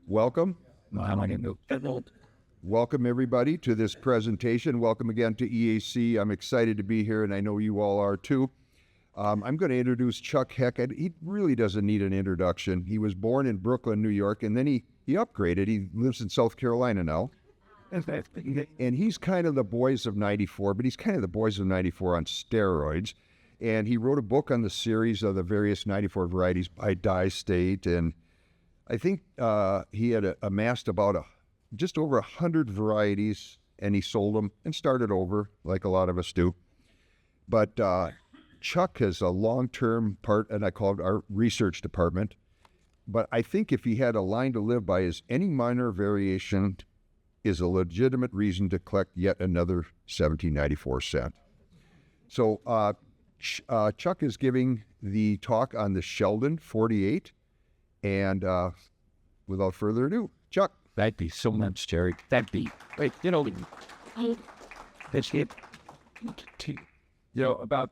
Welcome. Welcome, everybody, to this presentation. Welcome again to EAC. I'm excited to be here, and I know you all are too. I'm going to introduce Chuck Heck. He really doesn't need an introduction. He was born in Brooklyn, New York, and then he upgraded. He lives in South Carolina now. And he's kind of the boys of 94, but he's kind of the boys of 94 on steroids. And he wrote a book on the series of the various 94 varieties by dye state. And I think he had amassed about just over 100 varieties, and he sold them and started over, like a lot of us do. But Chuck has a long-term part, and I call it our research department. But I think if he had a line to live by, is any minor variation is a legitimate reason to collect yet another 1794 cent. So Chuck is giving the talk on the Sheldon 48. And without further ado, Chuck. Thank you so much, Jerry. Thank you. Wait, that's it. About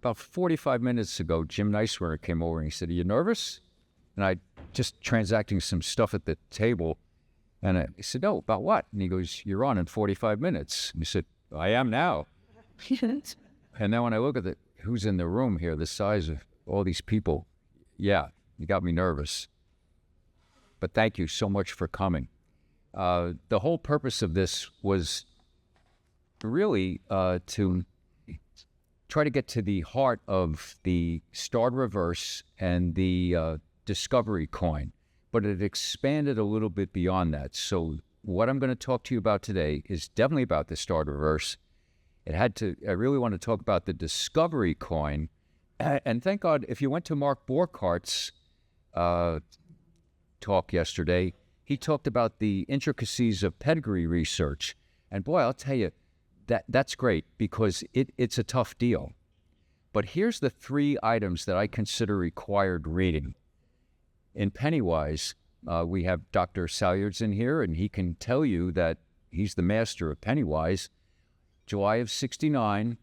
about 45 minutes ago, Jim Nicewear came over and he said, "Are you nervous?" And I just transacting some stuff at the table. And I said, "No, about what?" And he goes, "You're on in 45 minutes. And he said, "I am now." And then when I look at who's in the room here, the size of all these people, yeah, you got me nervous. But thank you so much for coming. The whole purpose of this was really to try to get to the heart of the starred reverse and the discovery coin, but it expanded a little bit beyond that. So what I'm going to talk to you about today is definitely about the starred reverse. I really want to talk about the discovery coin. And thank God, if you went to Mark Borchart's talk yesterday, he talked about the intricacies of pedigree research. And boy, I'll tell you, that's great because it's a tough deal. But here's the 3 items that I consider required reading. In Pennywise, we have Dr. Salyards in here, and he can tell you that he's the master of Pennywise. July of '69,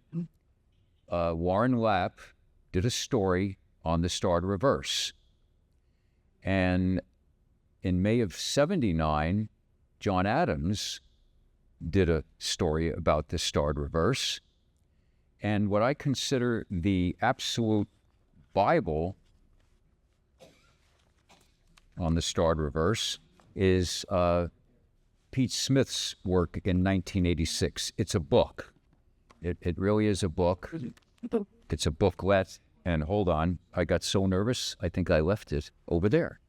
Warren Lapp did a story on the starred reverse. And in May of '79, John Adams did a story about the starred reverse. And what I consider the absolute Bible on the starred reverse is Pete Smith's work in 1986. It's a book. It really is a book. It's a booklet. And hold on, I got so nervous, I think I left it over there.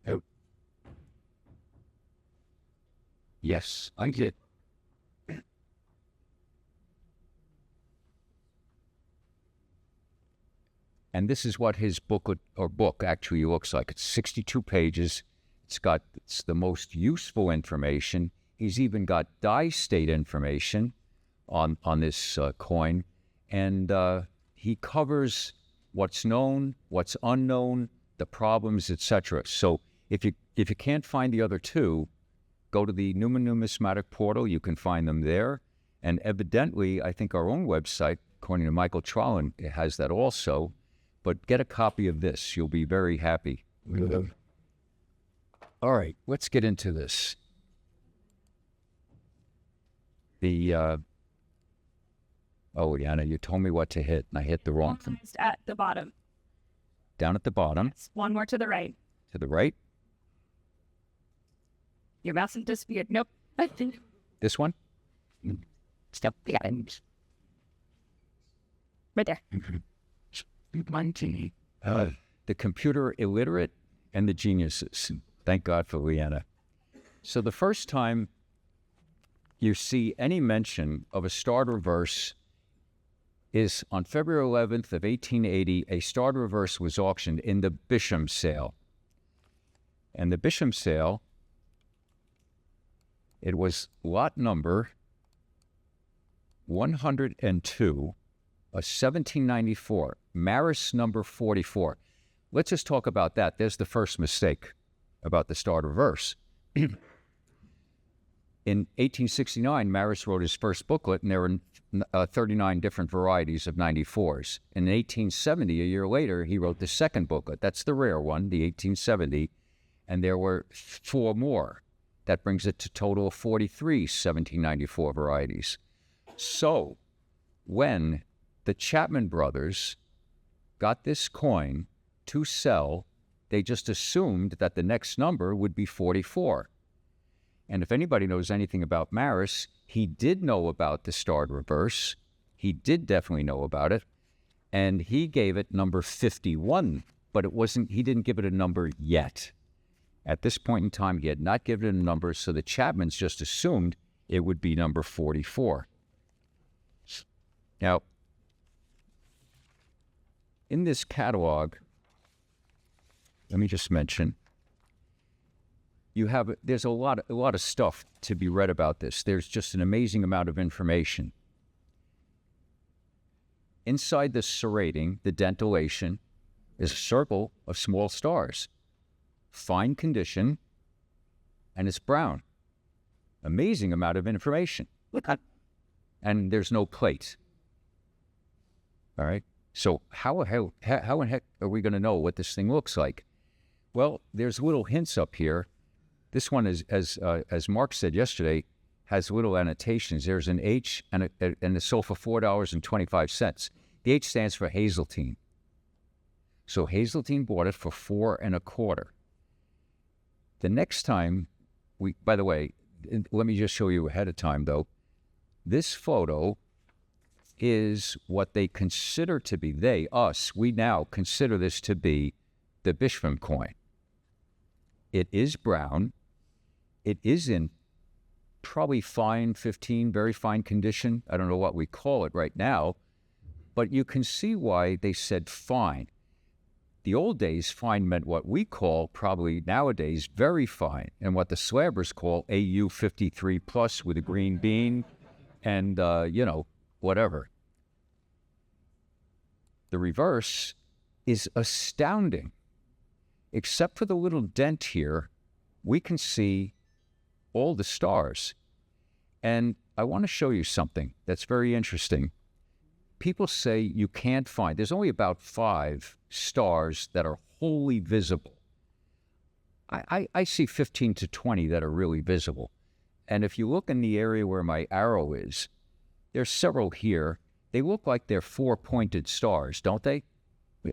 Oh. Yes, I did. And this is what his book actually looks like. It's 62 pages. It's the most useful information. He's even got dye state information on this coin. And he covers what's known, what's unknown, the problems, etc. So if you can't find the other 2, go to the Newman Numismatic Portal. You can find them there. And evidently, I think our own website, according to Michael Trollin, it has that also. But get a copy of this. You'll be very happy. All right, let's get into this. Oh, Liana, you told me what to hit, and I hit the wrong thing. At the bottom. Down at the bottom. Yes, one more to the right. To the right? Your mouse has disappeared. Nope. I think. This one? Step. Yeah. Right there. The computer illiterate and the geniuses. Thank God for Leanna. So the first time you see any mention of a starred reverse is on February 11th of 1880, a starred reverse was auctioned in the Bisham sale. And the Bisham sale, it was lot number 102, a 1794, Maris number 44. Let's just talk about that. There's the first mistake about the starred reverse. In 1869, Maris wrote his first booklet, and there were 39 different varieties of 94s. In 1870, a year later, he wrote the second booklet. That's the rare one, the 1870, and there were 4 more. That brings it to a total of 43 1794 varieties. So, when the Chapman brothers got this coin to sell, they just assumed that the next number would be 44. And if anybody knows anything about Maris, he did know about the starred reverse. He did definitely know about it. And he gave it number 51, but he didn't give it a number yet. At this point in time, he had not given it a number, so the Chapmans just assumed it would be number 44. Now, in this catalog, let me just mention, there's a lot of stuff to be read about this. There's just an amazing amount of information. Inside the serrating, the dentillation, is a circle of small stars. Fine condition, and it's brown. Amazing amount of information. And there's no plate. All right? So how in heck are we going to know what this thing looks like? Well, there's little hints up here. This one is, as Mark said yesterday, has little annotations. There's an H and it sold for $4.25. The H stands for Hazeltine. So Hazeltine bought it for $4 1/4. The next time by the way, let me just show you ahead of time though. This photo is what they consider to be, we now consider this to be the Bisham coin. It is brown. It is in probably fine 15, very fine condition. I don't know what we call it right now, but you can see why they said fine. The old days, fine meant what we call probably nowadays very fine, and what the slabbers call AU 53 plus with a green bean and, whatever. The reverse is astounding. Except for the little dent here, we can see all the stars. And I want to show you something that's very interesting. People say you can't find, there's only about 5 stars that are wholly visible. I see 15 to 20 that are really visible. And if you look in the area where my arrow is, there's several here. They look like they're 4-pointed stars, don't they?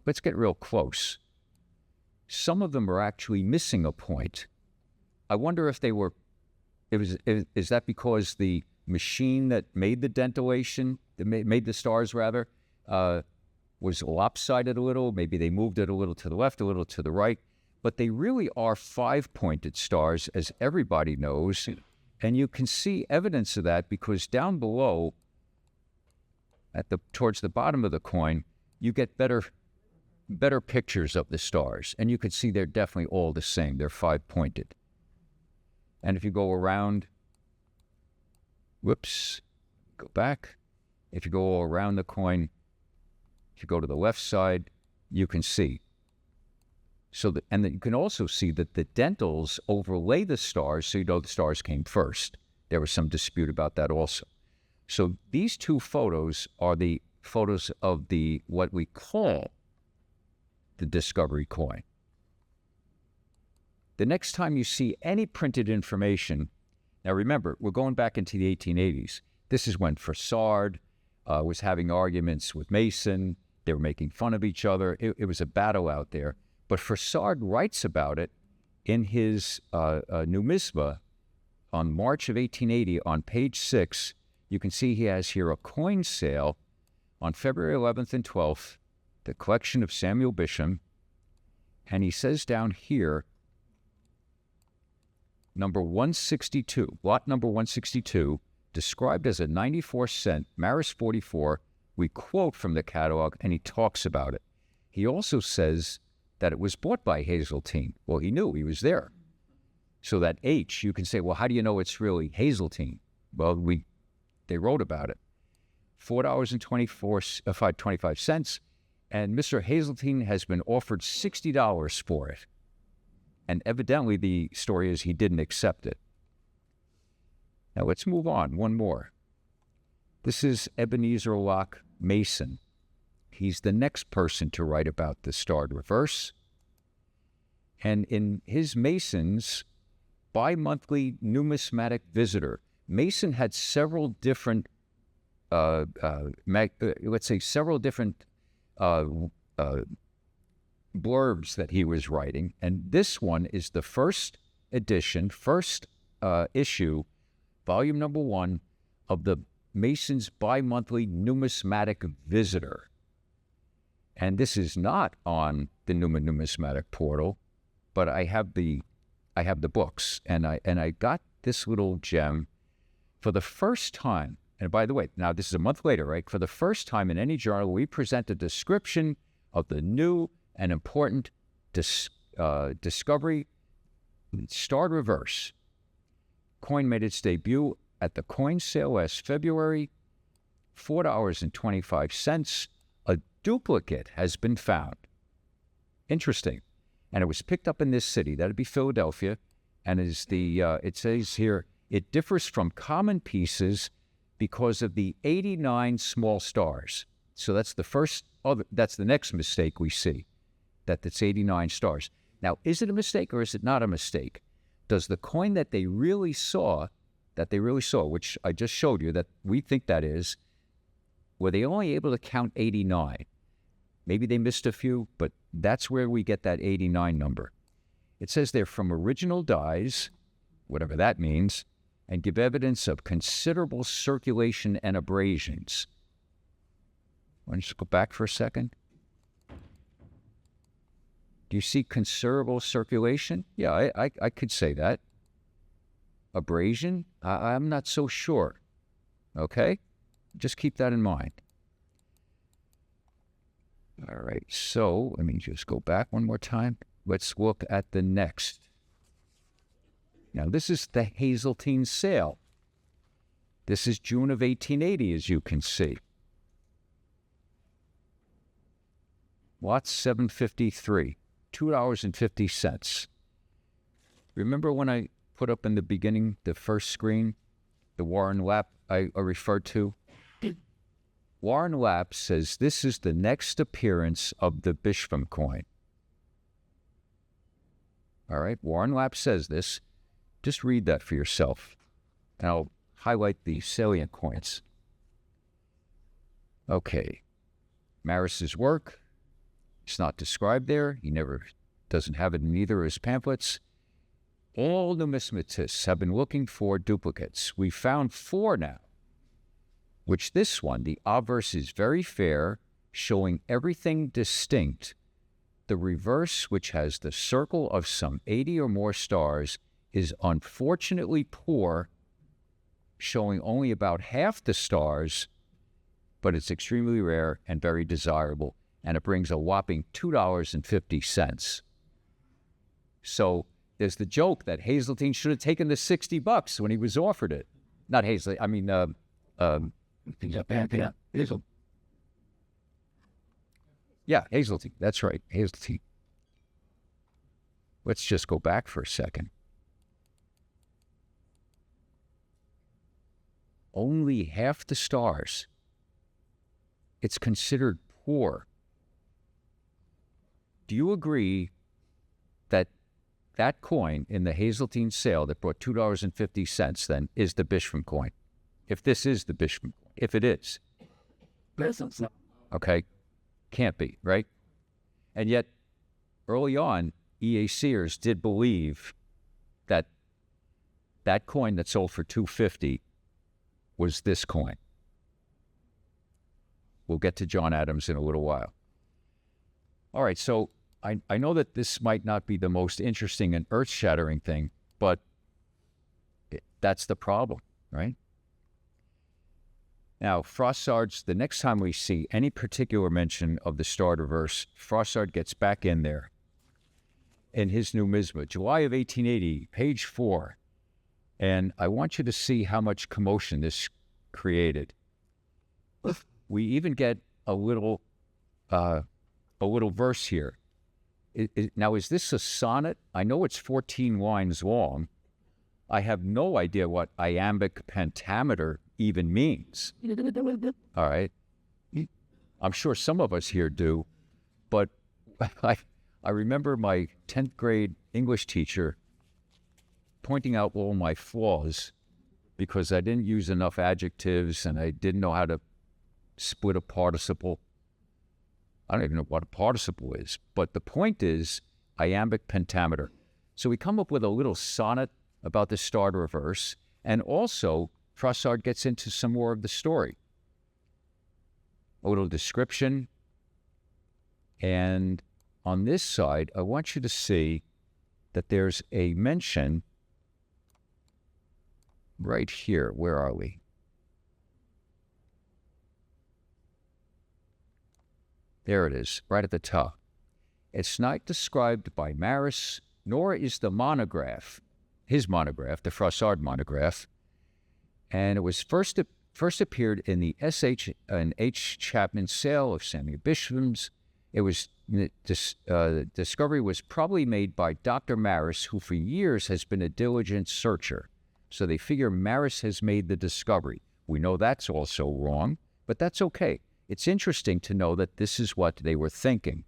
Let's get real close. Some of them are actually missing a point. I wonder if is that because the machine that made the dentillation, that made the stars rather, was lopsided a little. Maybe they moved it a little to the left, a little to the right. But they really are 5-pointed stars, as everybody knows. And you can see evidence of that because down below, towards the bottom of the coin, you get better pictures of the stars. And you can see they're definitely all the same. They're 5-pointed. And if you go around, go back. If you go all around the coin, if you go to the left side, you can see. And you can also see that the dentals overlay the stars, so you know the stars came first. There was some dispute about that also. So these 2 photos are the photos of what we call the Discovery coin. The next time you see any printed information, now remember, we're going back into the 1880s. This is when Froissart was having arguments with Mason. They were making fun of each other. It was a battle out there. But Froissart writes about it in his Numisma on March of 1880 on page 6. You can see he has here a coin sale on February 11th and 12th, the collection of Samuel Bisham. And he says down here, number 162, lot number 162, described as a 94-cent Maris 44. We quote from the catalog, and he talks about it. He also says that it was bought by Hazeltine. Well, he knew, he was there. So that H, you can say, well, how do you know it's really Hazeltine? Well, they wrote about it. $4.25, and Mr. Hazeltine has been offered $60 for it. And evidently the story is he didn't accept it. Now let's move on. One more. This is Ebenezer Locke Mason. He's the next person to write about the starred reverse. And in his Mason's bi-monthly numismatic visitor, Mason had several different, several different blurbs that he was writing. And this one is the first edition, issue, volume number 1 of the Mason's bi-monthly numismatic visitor. And this is not on the numismatic portal, but I have the books, and I got this little gem for the first time. And by the way, now this is a month later, right? For the first time in any journal, we present a description of the new and important discovery, starred reverse. Coin made its debut at the coin sale last February, $4.25. A duplicate has been found. Interesting. And it was picked up in this city. That'd be Philadelphia. And it says here, it differs from common pieces because of the 89 small stars. So that's that's the next mistake we see, that it's 89 stars. Now, is it a mistake or is it not a mistake? Does the coin that they really saw, which I just showed you, that we think that is, were they only able to count 89? Maybe they missed a few, but that's where we get that 89 number. It says they're from original dies, whatever that means, and give evidence of considerable circulation and abrasions. Why don't you just go back for a second? Do you see considerable circulation? Yeah, I could say that. Abrasion? I'm not so sure. Okay? Just keep that in mind. All right, so let me just go back one more time. Let's look at the next. Now, this is the Hazeltine sale. This is June of 1880, as you can see. Lot 753, $2.50. Remember when I put up in the beginning, the first screen, the Warren Lapp I referred to? Warren Lapp says this is the next appearance of the Bisham coin. All right, Warren Lapp says this. Just read that for yourself. And I'll highlight the salient points. Okay, Maris's work. It's not described there. He doesn't have it in either of his pamphlets. All numismatists have been looking for duplicates. We found 4 now, which this one, the obverse is very fair, showing everything distinct. The reverse, which has the circle of some 80 or more stars, is unfortunately poor, showing only about half the stars, but it's extremely rare and very desirable, and it brings a whopping $2.50. So there's the joke that Hazeltine should have taken the $60 when he was offered it. Not Hazeltine, I mean, yeah, Hazeltine. That's right, Hazeltine. Let's just go back for a second. Only half the stars. It's considered poor. Do you agree that that coin in the Hazeltine sale that brought $2.50 then is the Bisham coin? If this is the Bisham coin, if it is. Okay, can't be, right? And yet, early on, EACers did believe that that coin that sold for $2.50 was this coin. We'll get to John Adams in a little while. All right, so I know that this might not be the most interesting and earth-shattering thing, but that's the problem, right? Now, Froissart's, the next time we see any particular mention of the starred reverse, Froissart gets back in there in his numisma, July of 1880, page 4. And I want you to see how much commotion this created. We even get a little verse here. Now, is this a sonnet? I know it's 14 lines long. I have no idea what iambic pentameter even means. All right. I'm sure some of us here do, but I remember my 10th grade English teacher pointing out all my flaws because I didn't use enough adjectives and I didn't know how to split a participle. I don't even know what a participle is, but the point is iambic pentameter. So we come up with a little sonnet about the start reverse, and also Froissart gets into some more of the story. A little description, and on this side, I want you to see that there's a mention right here. Where are we? There it is, right at the top. It's not described by Maris, nor is the monograph, his monograph, the Froissart monograph, and it was first appeared in the S.H. and H. Chapman sale of Samuel Bisham's. It was the discovery was probably made by Dr. Maris, who for years has been a diligent searcher. So they figure Maris has made the discovery. We know that's also wrong, but that's okay. It's interesting to know that this is what they were thinking.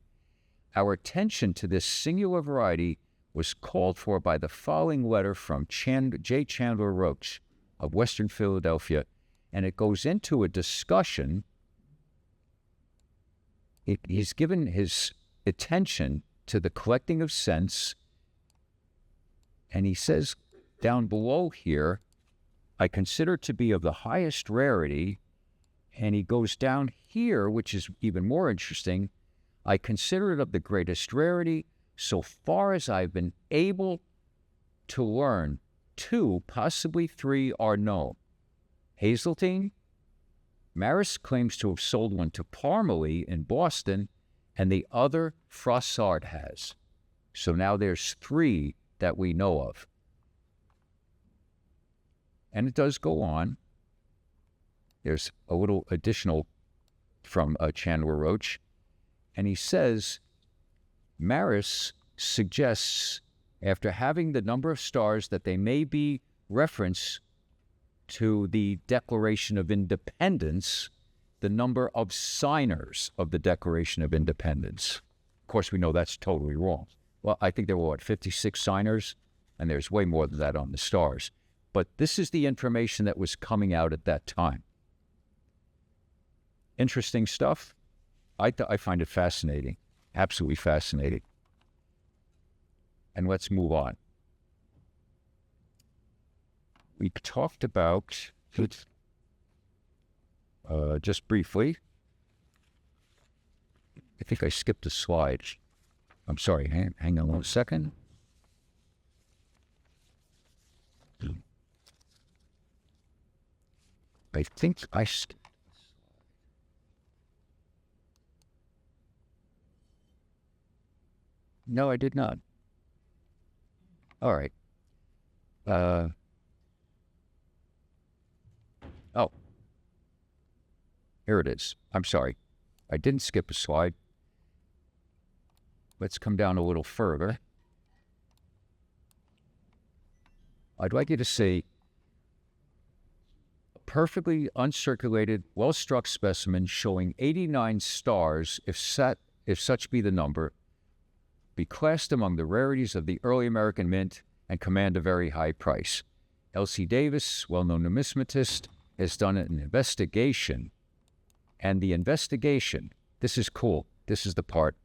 Our attention to this singular variety was called for by the following letter from J. Chandler Roach of Western Philadelphia, and it goes into a discussion. He's given his attention to the collecting of scents, and he says down below here, I consider to be of the highest rarity, and he goes down here, which is even more interesting, I consider it of the greatest rarity so far as I've been able to learn. 2, possibly 3 are known. Hazeltine, Maris claims to have sold one to Parmalee in Boston, and the other Froissart has. So now there's 3 that we know of. And it does go on. There's a little additional from Chandler Roach, and he says, Maris suggests, after having the number of stars, that they may be reference to the Declaration of Independence, the number of signers of the Declaration of Independence. Of course, we know that's totally wrong. Well, I think there were, 56 signers? And there's way more than that on the stars. But this is the information that was coming out at that time. Interesting stuff. I find it fascinating, absolutely fascinating. And let's move on. We talked about, just briefly, I think I skipped a slide. I'm sorry, hang on 1 second. I think I skipped. No, I did not. All right. Oh. Here it is. I'm sorry. I didn't skip a slide. Let's come down a little further. I'd like you to see a perfectly uncirculated, well-struck specimen showing 89 stars, if such be the number, be classed among the rarities of the early American mint and command a very high price. L.C. Davis, well-known numismatist, has done an investigation, and the investigation, this is cool, this is the part,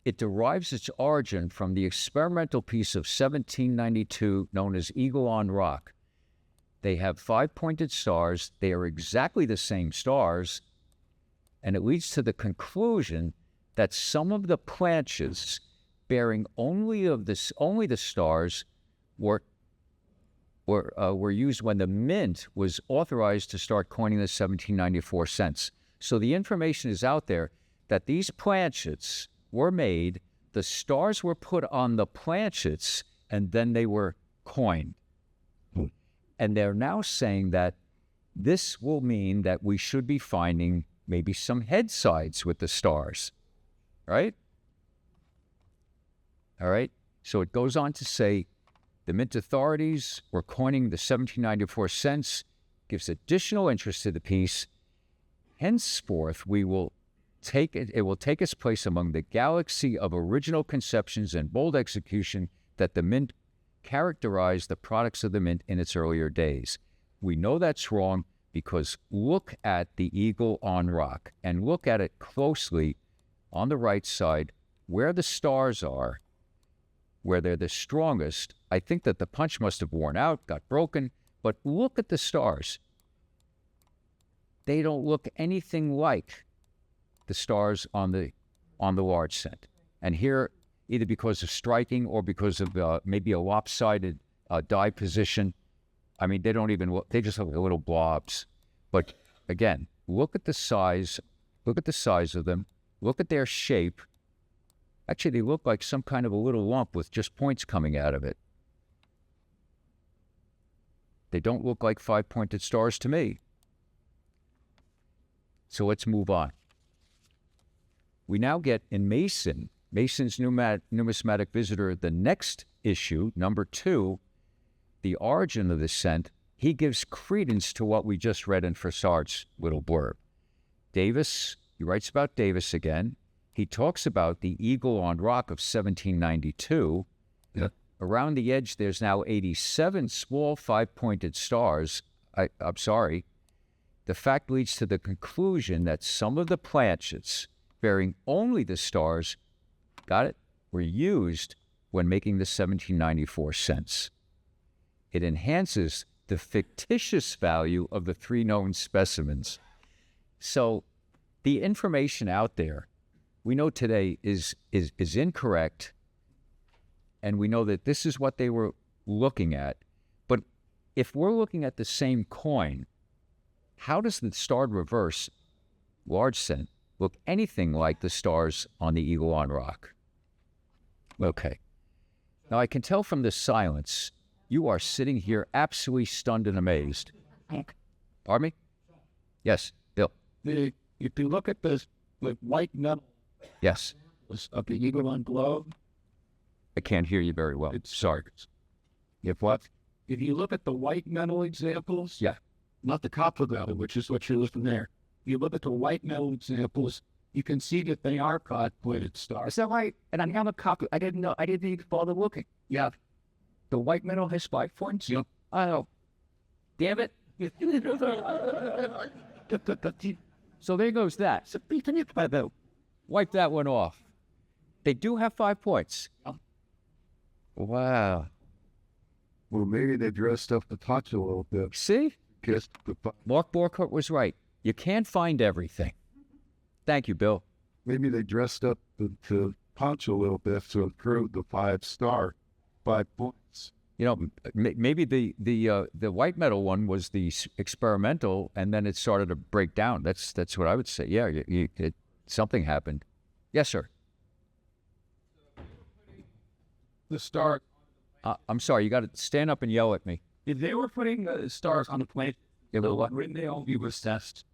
it derives its origin from the experimental piece of 1792 known as Eagle on Rock. They have 5-pointed stars, they are exactly the same stars, and it leads to the conclusion that some of the planches bearing only the stars were used when the mint was authorized to start coining the 1794 cents. So the information is out there that these planchets were made, the stars were put on the planchets, and then they were coined. And they're now saying that this will mean that we should be finding maybe some head sides with the stars. Right? All right? So it goes on to say, the mint authorities were coining the 1794 cents, gives additional interest to the piece. Henceforth, it will take its place among the galaxy of original conceptions and bold execution that the mint characterized the products of the mint in its earlier days. We know that's wrong because look at the eagle on rock and look at it closely on the right side where the stars are, where they're the strongest. I think that the punch must have worn out, got broken, but look at the stars. They don't look anything like the stars on the large cent. And here, either because of striking or because of maybe a lopsided die position, I mean, they don't even look, they just look like little blobs. But again, look at the size of them, look at their shape. Actually, they look like some kind of a little lump with just points coming out of it. They don't look like 5-pointed stars to me. So let's move on. We now get in Mason's Numismatic Visitor, the next issue, number 2, the origin of the cent. He gives credence to what we just read in Froissart's little blurb. Davis, he writes about Davis again. He talks about the eagle on rock of 1792. Yeah. Around the edge, there's now 87 small 5-pointed stars. I'm sorry. The fact leads to the conclusion that some of the planchets bearing only the stars, got it, were used when making the 1794 cents. It enhances the fictitious value of the 3 known specimens. So the information out there, we know today is incorrect, and we know that this is what they were looking at. But if we're looking at the same coin, how does the starred reverse large cent look anything like the stars on the eagle on rock? Okay. Now I can tell from the silence, you are sitting here absolutely stunned and amazed. Pardon me? Yes, Bill. If you look at the white metal Yes. of the eagle on globe, I can't hear you very well. Sorry. If what? if you look at the white metal examples, Yeah. not the copper metal, which is what you're looking there. You look at the white metal examples, you can see that they are five-pointed stars. Is that right? And I have a copy. I didn't know. I didn't even bother looking. Yeah. The white metal has 5 points. Yep. Oh, damn it! So there goes that. Wipe that one off. They do have 5 points. Wow. Well, maybe they dressed up the touch a little bit. See? Just the, Mark Borkert was right. You can't find everything. Thank you, Bill. maybe they dressed up the punch a little bit to improve the 5-star 5 points. You know, maybe the white metal one was the experimental, and then it started to break down. That's what I would say. Yeah, something happened. Yes, sir. The star, I'm sorry. You got to stand up and yell at me. if they were putting the stars on the planet, wouldn't they all be assessed?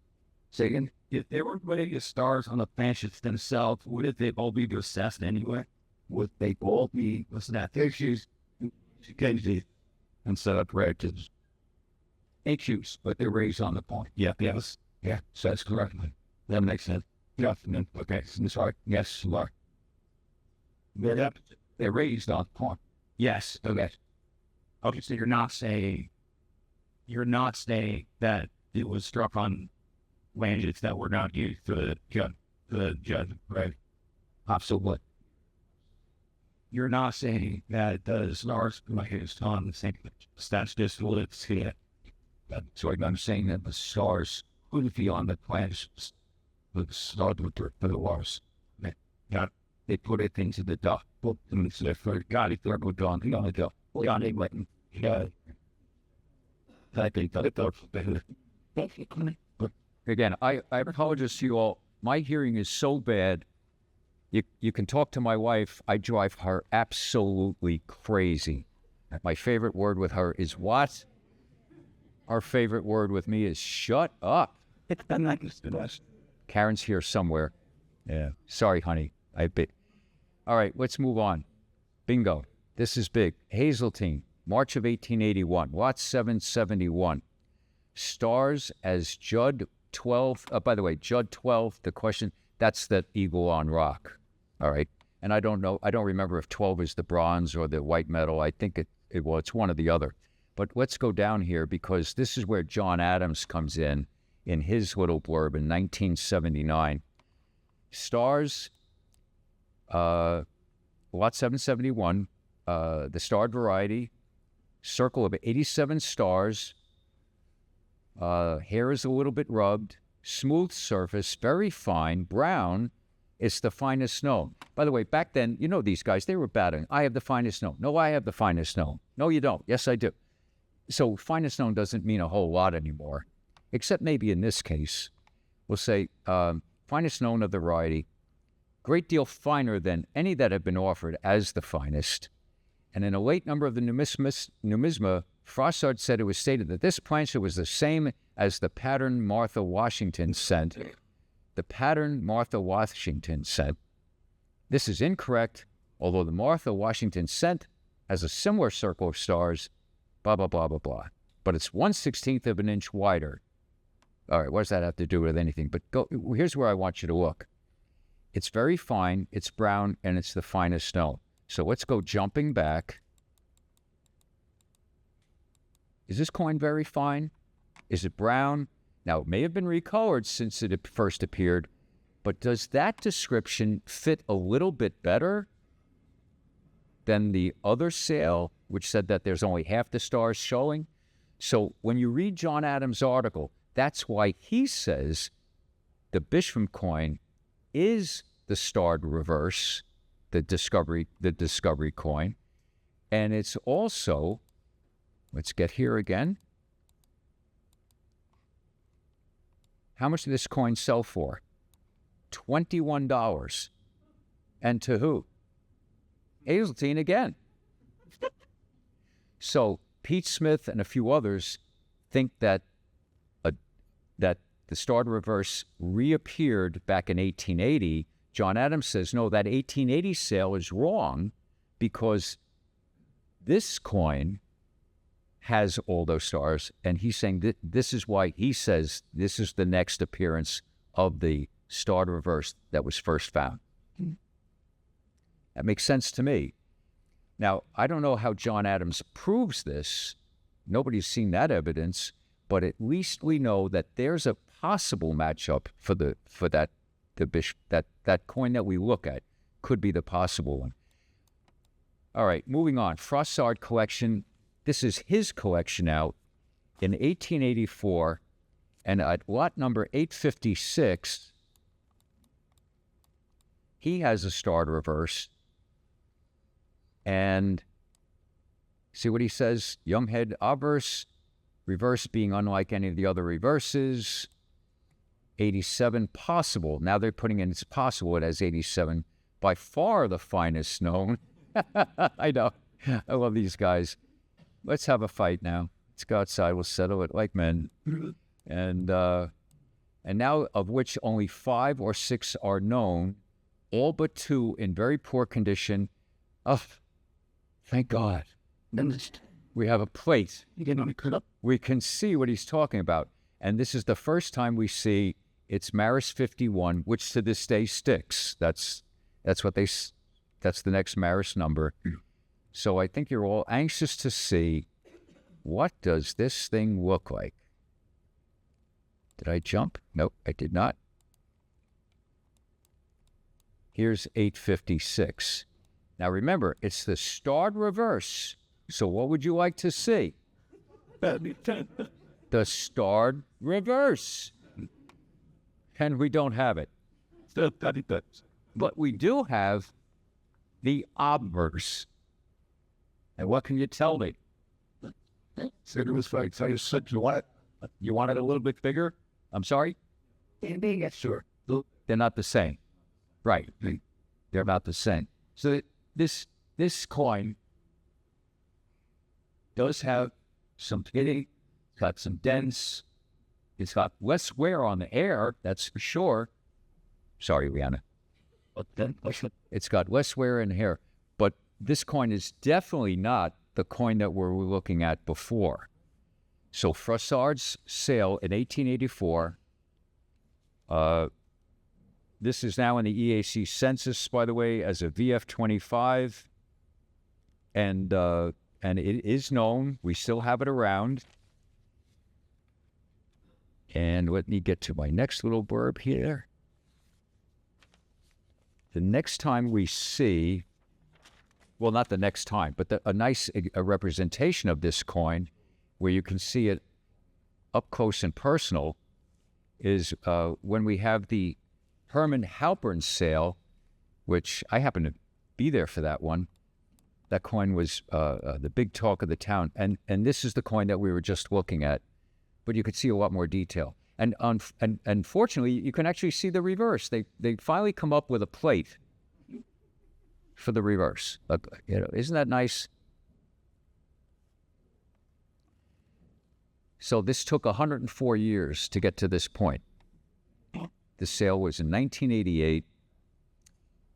Say again? If they were putting the stars on the planets themselves, wouldn't they all be assessed anyway? Would they all be assessed? Issues instead of predictions. Issues, but they're raised on the point. Yeah, yes. Yeah, so that's correct. That makes sense. Yeah, okay, sorry. Yes, you are. They're raised on the point. Yes, okay. Okay, so you're not saying that it was struck on languages that were not used for the judge, right? Absolutely. You're not saying that the stars were used on the same page. That's just what it's here. So I'm saying that the stars couldn't be on the planets, but the stars were for the wars. They put it into the dust. And it's for God, if they're going on, the only go. Well, yeah, they went. Yeah. I think that it does better. Again, I apologize to you all. My hearing is so bad. You can talk to my wife. I drive her absolutely crazy. My favorite word with her is what? Our favorite word with me is shut up. Karen's here somewhere. Yeah. Sorry, honey. All right, let's move on. Bingo. This is big. Hazeltine, March of 1881. Lot 771. Stars as Judd 12. By the way, Judd 12, the question, that's that eagle on rock. All right. And I don't know, I don't remember if 12 is the bronze or the white metal. I think it's one or the other. But let's go down here because this is where John Adams comes in his little blurb in 1979. Stars, lot 771, the starred variety, circle of 87 stars, hair is a little bit rubbed, smooth surface, very fine, brown. It's the finest known. By the way, back then, you know these guys, they were battling. I have the finest known. No, I have the finest known. No, you don't. Yes, I do. So finest known doesn't mean a whole lot anymore, except maybe in this case. We'll say finest known of the variety, great deal finer than any that have been offered as the finest. And in a late number of the Numisma, Froissart said it was stated that this plancha was the same as the pattern Martha Washington sent. The pattern Martha Washington sent. This is incorrect, although the Martha Washington sent has a similar circle of stars, blah, blah, blah, blah, blah. But it's 1/16 of an inch wider. All right, what does that have to do with anything? But here's where I want you to look. It's very fine, it's brown, and it's the finest stone. So let's go jumping back. Is this coin very fine? Is it brown? Now, it may have been recolored since it first appeared, but does that description fit a little bit better than the other sale, which said that there's only half the stars showing? So when you read John Adams' article, that's why he says the Bisham coin is the starred reverse, the discovery coin. And it's also, let's get here again. How much did this coin sell for? $21. And to who? Hazeltine again. So Pete Smith and a few others think that that the starred reverse reappeared back in 1880. John Adams says, no, that 1880 sale is wrong because this coin has all those stars, and he's saying that this is why he says this is the next appearance of the starred reverse that was first found. That makes sense to me. Now, I don't know how John Adams proves this. Nobody's seen that evidence, but at least we know that there's a possible matchup for that coin that we look at could be the possible one. All right, moving on. Froissart collection. This is his collection out in 1884, and at lot number 856, he has a starred reverse. And see what he says? Young head obverse, reverse being unlike any of the other reverses. 87 possible. Now they're putting in it's possible. It has 87. By far the finest known. I know. I love these guys. Let's have a fight now. Let's go outside. We'll settle it like men. And now of which only 5 or 6 are known, all but 2 in very poor condition. Oh, thank God. We have a plate. We can see what he's talking about. And this is the first time we see it's Maris 51, which to this day sticks. That's the next Maris number. So I think you're all anxious to see what does this thing look like. Did I jump? Nope, I did not. Here's 856. Now remember, it's the starred reverse. So what would you like to see? The starred reverse. And we don't have it. But we do have the obverse. And what can you tell me? Said it was like, so you said you want it. You want it a little bit bigger? I'm sorry? Bigger. Sure. They're not the same. Right. They're about the same. So this coin does have some pitting, it's got some dents, it's got less wear on the hair, that's for sure. Sorry, Rihanna. But then it's got less wear in the hair. But this coin is definitely not the coin that we were looking at before. So Froissart's sale in 1884. This is now in the EAC census, by the way, as a VF25, and it is known. We still have it around. And let me get to my next little blurb here. The next time we see, well, not the next time, but a nice representation of this coin where you can see it up close and personal is when we have the Herman Halpern sale, which I happen to be there for that one. That coin was the big talk of the town. And this is the coin that we were just looking at, but you could see a lot more detail. And fortunately, you can actually see the reverse. They finally come up with a plate for the reverse. Isn't that nice? So this took 104 years to get to this point. The sale was in 1988,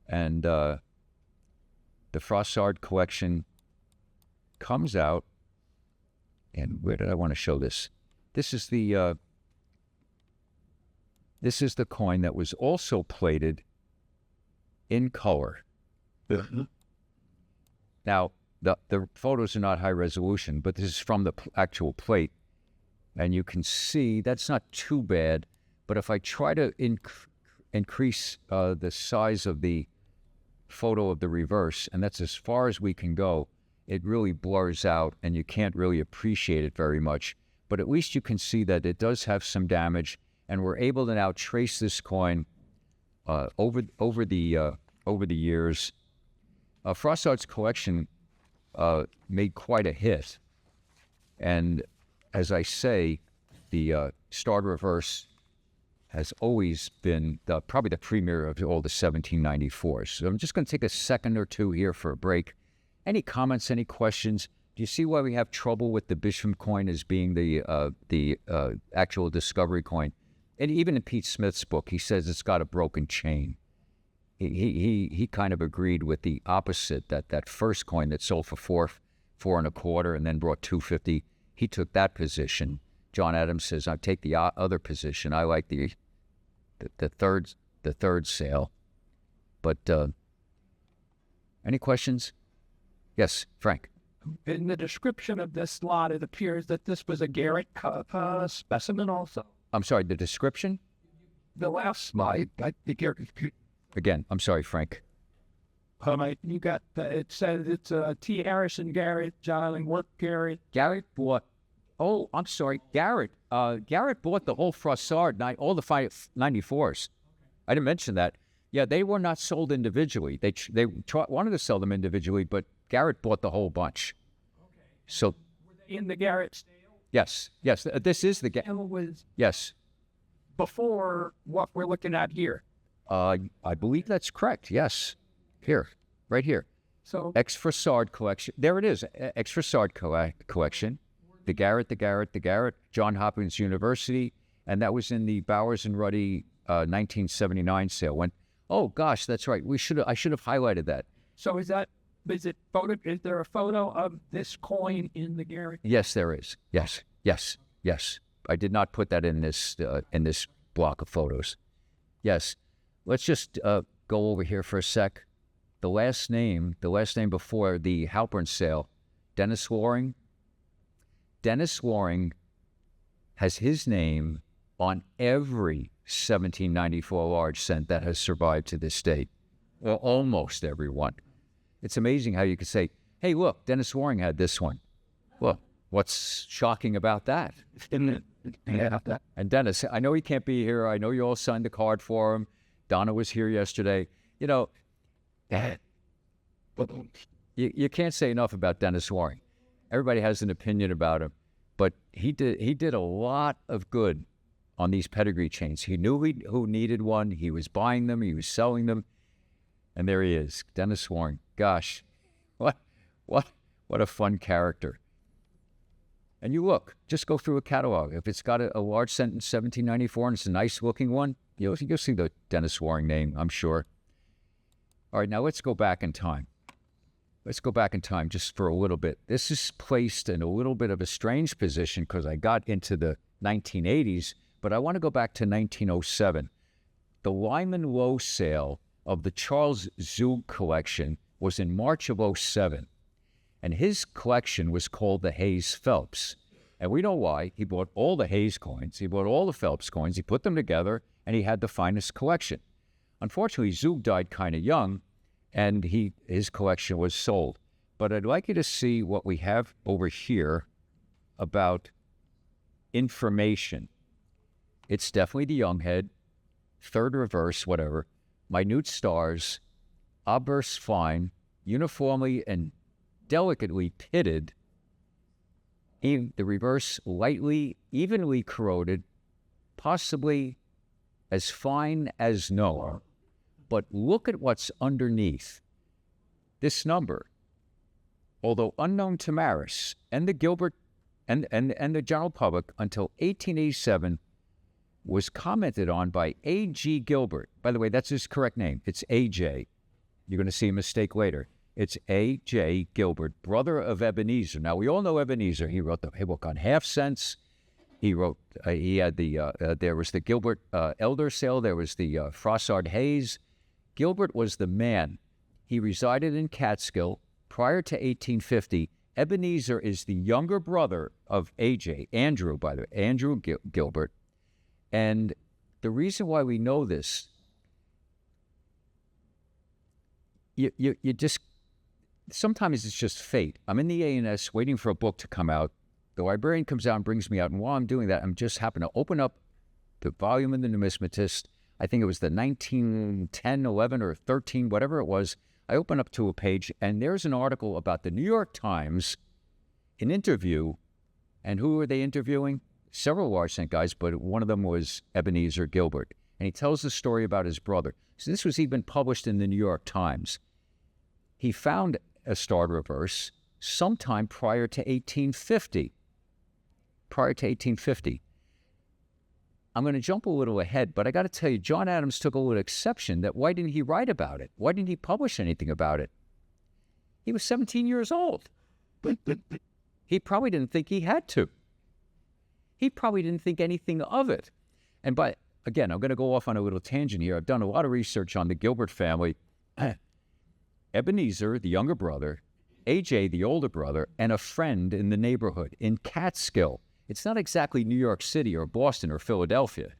and the Froissart collection comes out. And where did I want to show this? This is the coin that was also plated in color. Now, the photos are not high resolution, but this is from the actual plate. And you can see that's not too bad. But if I try to increase the size of the photo of the reverse, and that's as far as we can go, it really blurs out and you can't really appreciate it very much. But at least you can see that it does have some damage, and we're able to now trace this coin over the years. Froissart's collection made quite a hit, and as I say, the starred reverse has always been probably the premier of all the 1794s. So I'm just going to take a second or two here for a break. Any comments, any questions? Do you see why we have trouble with the Bisham coin as being the actual discovery coin? And even in Pete Smith's book, he says it's got a broken chain. He kind of agreed with the opposite, that first coin that sold for four and a quarter and then brought $2.50. He took that position. John Adams says, I take the other position. I like the third sale. But any questions? Yes, Frank. In the description of this lot, it appears that this was a Garrett specimen also. I'm sorry, the description? The last slide, the Garrett. Again, I'm sorry, Frank. You got, it says it's T. Harrison Garrett, John Illingworth Garrett. Garrett bought, I'm sorry, Garrett bought the whole Froissart, all the 94s. I didn't mention that. Yeah, they were not sold individually. They wanted to sell them individually, but Garrett bought the whole bunch. Okay. So, were they in the Garrett sale? Yes. This is the Garrett. Was yes. Before what we're looking at here. I believe that's correct. Yes. Here, right here. So Froissart collection. There it is. Froissart collection. The Garrett. John Hopkins University, and that was in the Bowers and Ruddy 1979 sale. Oh gosh, that's right. I should have highlighted that. So is there a photo of this coin in the Garrett? Yes, there is. Yes. I did not put that in this block of photos. Yes. Let's just go over here for a sec. The last name before the Halpern sale, Dennis Loring. Dennis Loring has his name on every 1794 large cent that has survived to this date. Well, almost everyone. It's amazing how you could say, hey, look, Dennis Loring had this one. Well, what's shocking about that? And Dennis, I know he can't be here. I know you all signed a card for him. Donna was here yesterday. You can't say enough about Dennis Loring. Everybody has an opinion about him, but he did a lot of good on these pedigree chains. He knew who needed one. He was buying them. He was selling them. And there he is, Dennis Loring. Gosh, what a fun character. And you look, just go through a catalog. If it's got a large cent in 1794 and it's a nice looking one, you'll see the Dennis Loring name, I'm sure. All right, now let's go back in time. let's go back in time just for a little bit. This is placed in a little bit of a strange position because I got into the 1980s, but I want to go back to 1907. The Lyman Lowe sale of the Charles Zug collection was in March of '07, and his collection was called the Hayes Phelps. And we know why. He bought all the Hayes coins, he bought all the Phelps coins, he put them together, and he had the finest collection. Unfortunately, Zug died kind of young, and his collection was sold. But I'd like you to see what we have over here about information. It's definitely the young head, third reverse, whatever, minute stars, obverse fine, uniformly and delicately pitted, the reverse lightly, evenly corroded, possibly as fine as no. But look at what's underneath. This number, although unknown to Maris and the Gilbert and the general public until 1887, was commented on by A.G. Gilbert. By the way, that's his correct name. It's A.J. You're going to see a mistake later. It's A.J. Gilbert, brother of Ebenezer. Now, we all know Ebenezer. He wrote the book on half cents. He wrote, he had there was the Gilbert Elder sale. There was the Frossard Hayes. Gilbert was the man. He resided in Catskill prior to 1850. Ebenezer is the younger brother of A.J., Andrew, by the way, Andrew Gilbert. And the reason why we know this, you just, sometimes it's just fate. I'm in the A&S waiting for a book to come out. The librarian comes out and brings me out, and while I'm doing that, I'm just happen to open up the volume in the Numismatist. I think it was the 1910, 11, or 13, whatever it was. I open up to a page, and there's an article about the New York Times, an interview, and who were they interviewing? Several Larson guys, but one of them was Ebenezer Gilbert, and he tells the story about his brother. So this was even published in the New York Times. He found a starred reverse sometime prior to 1850. Prior to 1850. I'm going to jump a little ahead, but I got to tell you, John Adams took a little exception that why didn't he write about it? Why didn't he publish anything about it? He was 17 years old. He probably didn't think he had to. He probably didn't think anything of it. And again, I'm going to go off on a little tangent here. I've done a lot of research on the Gilbert family. Ebenezer, the younger brother, A.J., the older brother, and a friend in the neighborhood in Catskill. It's not exactly New York City or Boston or Philadelphia.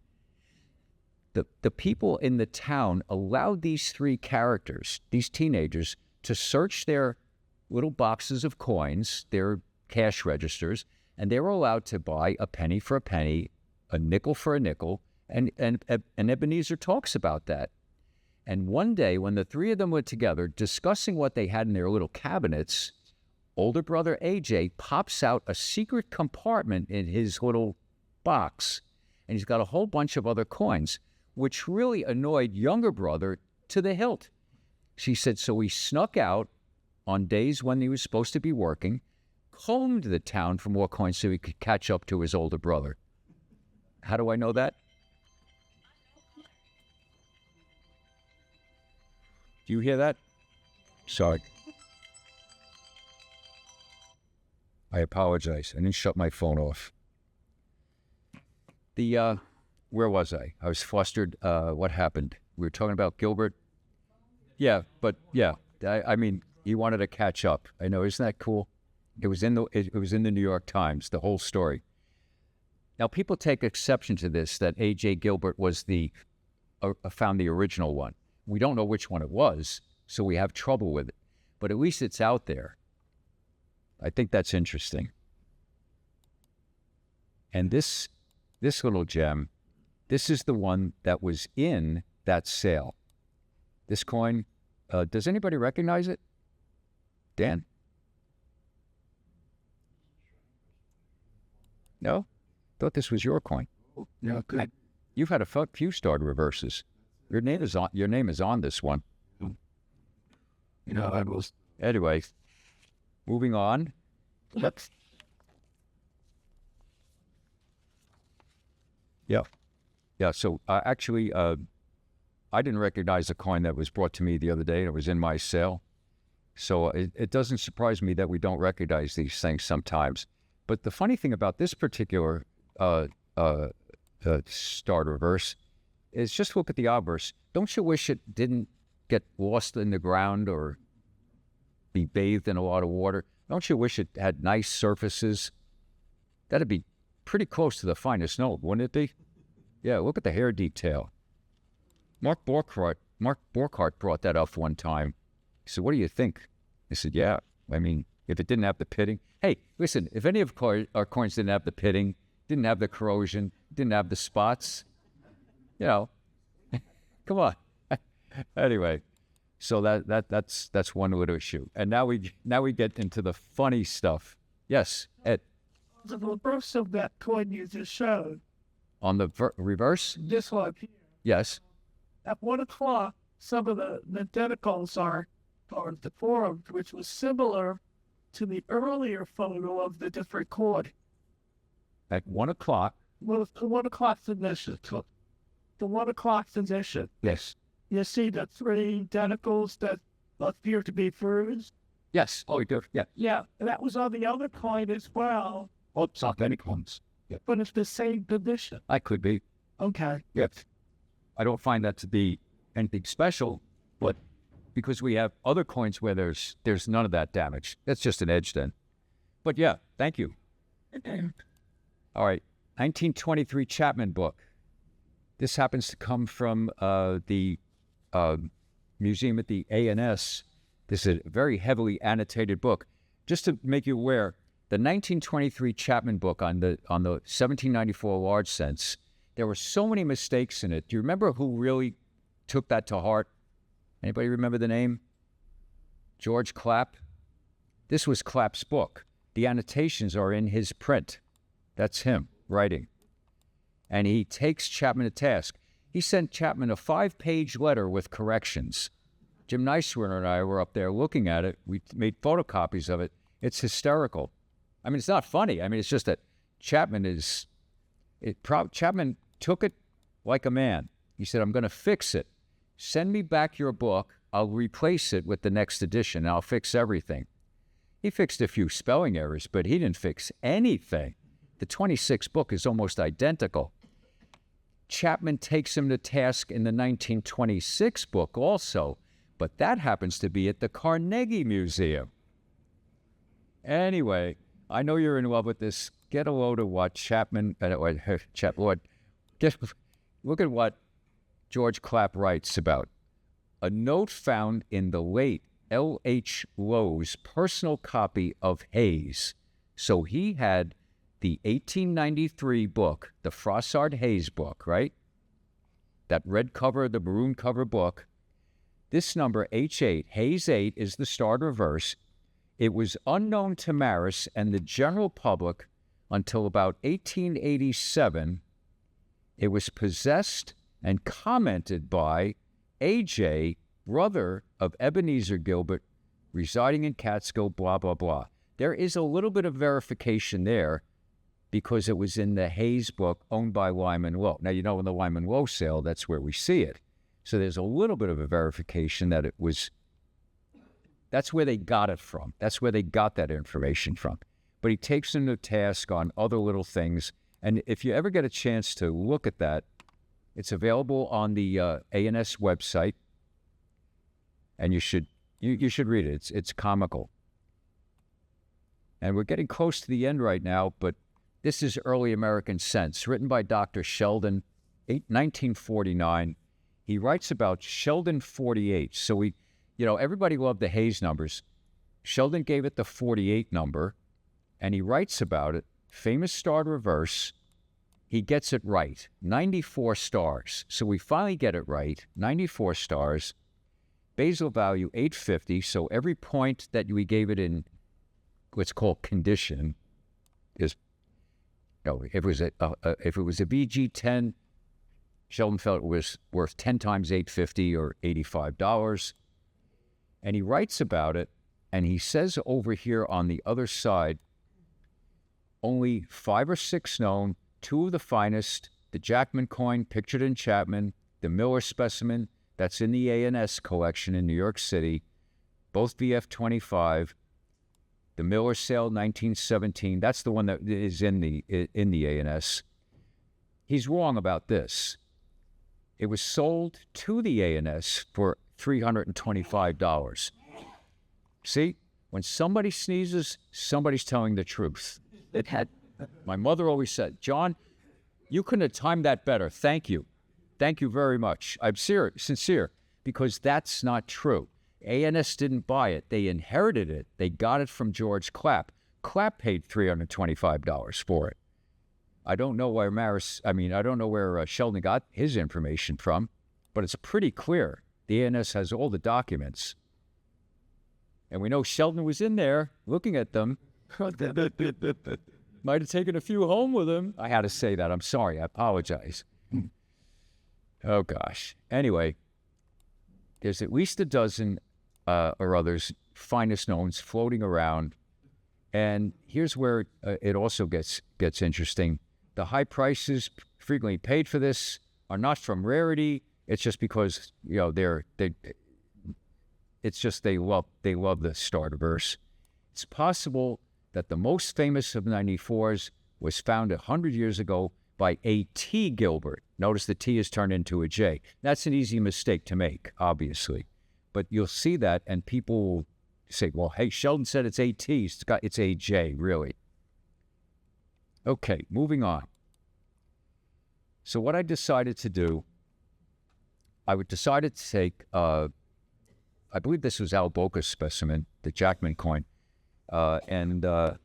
The people in the town allowed these three characters, these teenagers, to search their little boxes of coins, their cash registers, and they were allowed to buy a penny for a penny, a nickel for a nickel, and Ebenezer talks about that. And one day, when the three of them were together discussing what they had in their little cabinets, older brother A.J. pops out a secret compartment in his little box, and he's got a whole bunch of other coins, which really annoyed younger brother to the hilt. She said, so he snuck out on days when he was supposed to be working, combed the town for more coins so he could catch up to his older brother. How do I know that? Do you hear that? Sorry. I apologize. I didn't shut my phone off. Where was I? I was flustered. What happened? We were talking about Gilbert. Yeah, but yeah, I mean, he wanted to catch up. I know, isn't that cool? It was in the New York Times, the whole story. Now, people take exception to this, that A.J. Gilbert was found the original one. We don't know which one it was, so we have trouble with it. But at least it's out there. I think that's interesting. And this little gem, this is the one that was in that sale. This coin, does anybody recognize it? Dan? No? Thought this was your coin. Yeah, good. You've had a few starred reverses. Your name is on this one. You know, I was. Anyway, moving on. Let's. Yeah. So actually, I didn't recognize the coin that was brought to me the other day. It was in my sale. So it doesn't surprise me that we don't recognize these things sometimes. But the funny thing about this particular star reverse is just look at the obverse. Don't you wish it didn't get lost in the ground or be bathed in a lot of water? Don't you wish it had nice surfaces? That'd be pretty close to the finest note, wouldn't it be? Yeah, look at the hair detail. Mark Borchardt brought that up one time. He said, what do you think? I said, yeah, I mean, if it didn't have the pitting. Hey, listen, if any of our coins didn't have the pitting, didn't have the corrosion, didn't have the spots, you know, come on. Anyway, so that's one little issue. And now we get into the funny stuff. Yes, Ed. The reverse of that coin you just showed, On the reverse? this one here, Yes. at 1 o'clock, some of the denticles are deformed, which was similar to the earlier photo of the different coin. At 1 o'clock. Well, the 1 o'clock position. The 1 o'clock position. Yes. You see the 3 denticles that appear to be bruised? Yes. Oh, you do. Yeah. Yeah, that was on the other coin as well, Oh, it's not any coins. Yeah. but it's the same position. I could be. Okay. Yes. I don't find that to be anything special, but because we have other coins where there's none of that damage. That's just an edge then. But yeah, thank you. All right, 1923 Chapman book. This happens to come from the museum at the ANS. This is a very heavily annotated book. Just to make you aware, the 1923 Chapman book on the 1794 large cents, there were so many mistakes in it. Do you remember who really took that to heart? Anybody remember the name? George Clapp? This was Clapp's book. The annotations are in his print. That's him writing. And he takes Chapman to task. He sent Chapman a 5-page letter with corrections. Jim Neiswerner and I were up there looking at it. We made photocopies of it. It's hysterical. I mean, it's not funny. I mean, it's just that Chapman took it like a man. He said, I'm going to fix it. Send me back your book. I'll replace it with the next edition. I'll fix everything. He fixed a few spelling errors, but he didn't fix anything. The 26th book is almost identical. Chapman takes him to task in the 1926 book also, but that happens to be at the Carnegie Museum. Anyway, I know you're in love with this. Get a load of what look at what George Clapp writes about. A note found in the late L.H. Lowe's personal copy of Hayes. So he had the 1893 book, the Froissart Hayes book, right? That red cover, the maroon cover book. This number, H8, Hayes 8, is the starred reverse. It was unknown to Maris and the general public until about 1887. It was possessed and commented by A.J., brother of Ebenezer Gilbert, residing in Catskill, blah, blah, blah. There is a little bit of verification there because it was in the Hayes book owned by Lyman Lowe. Now, you know, in the Lyman Lowe sale, that's where we see it. So there's a little bit of a verification that it was, that's where they got it from. That's where they got that information from. But he takes them to task on other little things. And if you ever get a chance to look at that, it's available on the ANS website, and you should read it. It's comical. And we're getting close to the end right now, but this is Early American Sense, written by Dr. Sheldon, 1949. He writes about Sheldon 48. So everybody loved the Hayes numbers. Sheldon gave it the 48 number, and he writes about it. Famous starred reverse. He gets it right, 94 stars. So we finally get it right, 94 stars. Basal value 850. So every point that we gave it in what's called condition is, if it was a VG10, Sheldon felt it was worth 10 times 850 or $85. And he writes about it, and he says over here on the other side, only 5 or 6 known, 2 of the finest, the Jackman coin pictured in Chapman, the Miller specimen that's in the ANS collection in New York City, both VF-25. The Miller sale, 1917. That's the one that is in the ANS. He's wrong about this. It was sold to the ANS for $325. See, when somebody sneezes, somebody's telling the truth. My mother always said, John, you couldn't have timed that better. Thank you. Thank you very much. I'm sincere, because that's not true. ANS didn't buy it. They inherited it. They got it from George Clapp. Clapp paid $325 for it. I don't know where Sheldon got his information from, but it's pretty clear. The ANS has all the documents. And we know Sheldon was in there looking at them. Might have taken a few home with him. I had to say that. I'm sorry. I apologize. Oh, gosh. Anyway, there's at least a dozen or others, finest knowns, floating around. And here's where it also gets interesting. The high prices frequently paid for this are not from rarity. It's just because, they love the Starterverse. It's possible that the most famous of 94s was found 100 years ago by A.T. Gilbert. Notice the T is turned into a J. That's an easy mistake to make, obviously. But you'll see that, and people will say, well, hey, Sheldon said it's A.T. It's A.J., really. Okay, moving on. So what I decided to do, I decided to take, I believe this was Al Boca's specimen, the Jackman coin, and I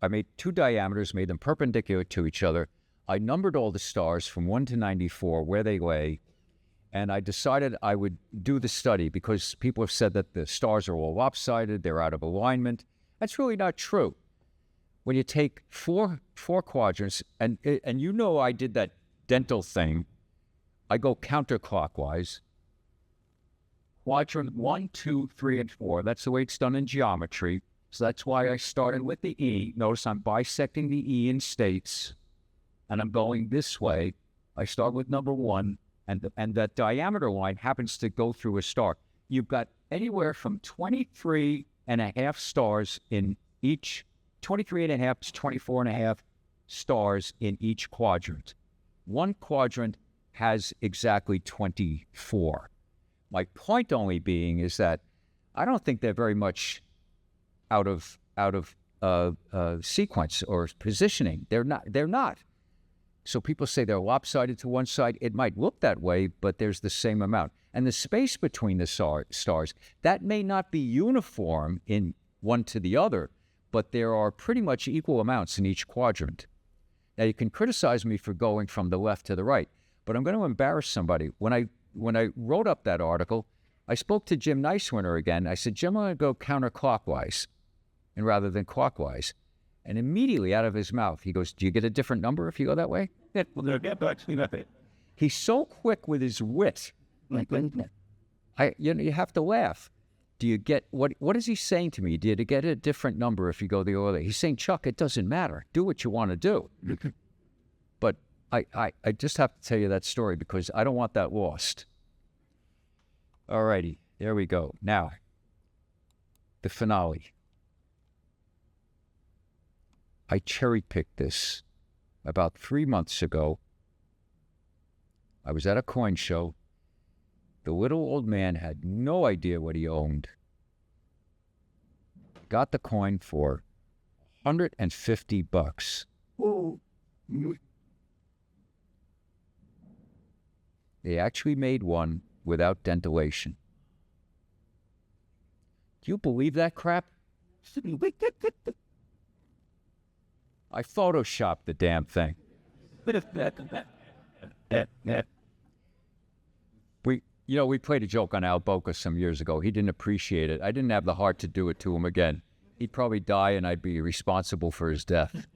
made two diameters, made them perpendicular to each other. I numbered all the stars from 1 to 94, where they lay, and I decided I would do the study because people have said that the stars are all lopsided, they're out of alignment. That's really not true. When you take four quadrants, and I did that dental thing, I go counterclockwise. Quadrant 1, 2, 3, and 4. That's the way it's done in geometry. So that's why I started with the E. Notice I'm bisecting the E in states, and I'm going this way. I start with number 1, and that diameter line happens to go through a star. You've got anywhere from 23 and a half stars in each 23 and a half to 24 and a half stars in each quadrant. One quadrant has exactly 24. My point only being is that I don't think they're very much out of sequence or positioning. They're not. So people say they're lopsided to one side. It might look that way, but there's the same amount. And the space between the stars, that may not be uniform in one to the other, but there are pretty much equal amounts in each quadrant. Now, you can criticize me for going from the left to the right, but I'm going to embarrass somebody. When I wrote up that article, I spoke to Jim Nicewinner again. I said, Jim, I'm going to go counterclockwise and rather than clockwise. And immediately out of his mouth, he goes, do you get a different number if you go that way? He's so quick with his wit. You have to laugh. Do you get, what is he saying to me? Do you get a different number if you go the other way? He's saying, Chuck, it doesn't matter. Do what you want to do. But I just have to tell you that story because I don't want that lost. All righty, there we go. Now, the finale. I cherry-picked this about 3 months ago. I was at a coin show. The little old man had no idea what he owned. Got the coin for $150. Ooh. They actually made one without dentillation. Do you believe that crap? I photoshopped the damn thing. We played a joke on Al Boca some years ago. He didn't appreciate it. I didn't have the heart to do it to him again. He'd probably die and I'd be responsible for his death.